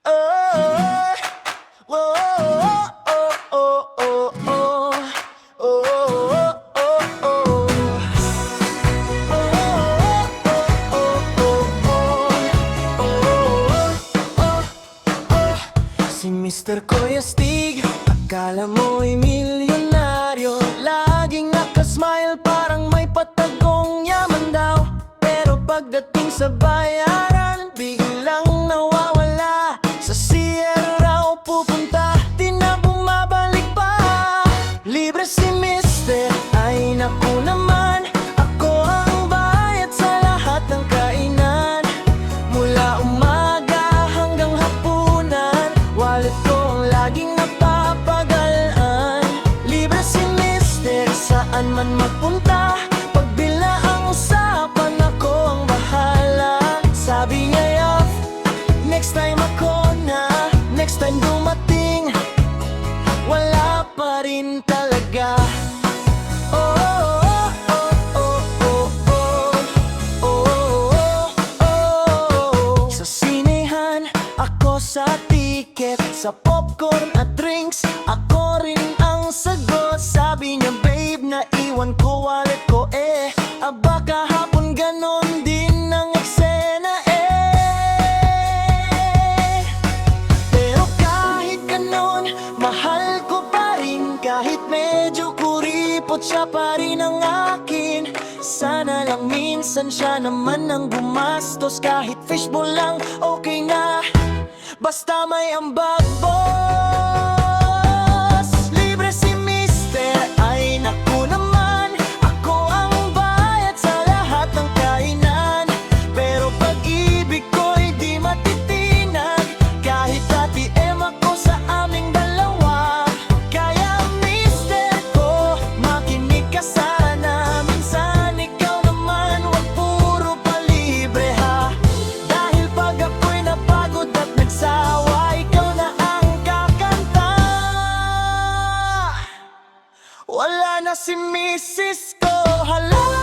Oh, oh, oh, oh, oh, oh, oh, oh, oh. Si Mr. Kuya Stig, akala mo'y milyonaryo. Laging nakasmile, parang may patagong yaman daw. Pero pagdating sa bayaran, biglang nawawala. Sa Sierra pupunta, di na bumabalik pa. Libre si Mr. Ay naku naman, ako ang bayad sa lahat ng kainan. Mula umaga hanggang hapunan, wallet ko ang laging napapagalaan. Libre si Mr. Saan man magpunta, pagbila ang usapan, ako ang bahala. Sabi niya, yup, next time ako na. Next time dumating, wala pa rin talaga. Oh, oh, oh, oh, oh, oh, oh, oh. Sa sinehan, ako sa ticket. Sa popcorn at drinks, ako rin ang sagot. Sabi niya, babe, naiwan ko wallet ko aba kahapon ganon din ang eksena Pero kahit ganon, mahal ko pa rin. Kahit medyo kuripot, siya pa rin ang akin. Sana lang minsan siya naman ang gumastos. Kahit fishbowl lang, okay na, basta may ambag, boss. Libre si Mr. Ay naku naman, ako ang bayad sa lahat ng kainan. Pero pag-ibig ko'y di matitinag, kahit ATM ako sa aming dalawa. Kaya Mr. ko, makinig ka sana. Minsan ikaw naman, wag puro palibre ha. Dahil pag ako'y napagod at nagsawa, ikaw na ang kakanta. Wala na si Mrs. ko, hala.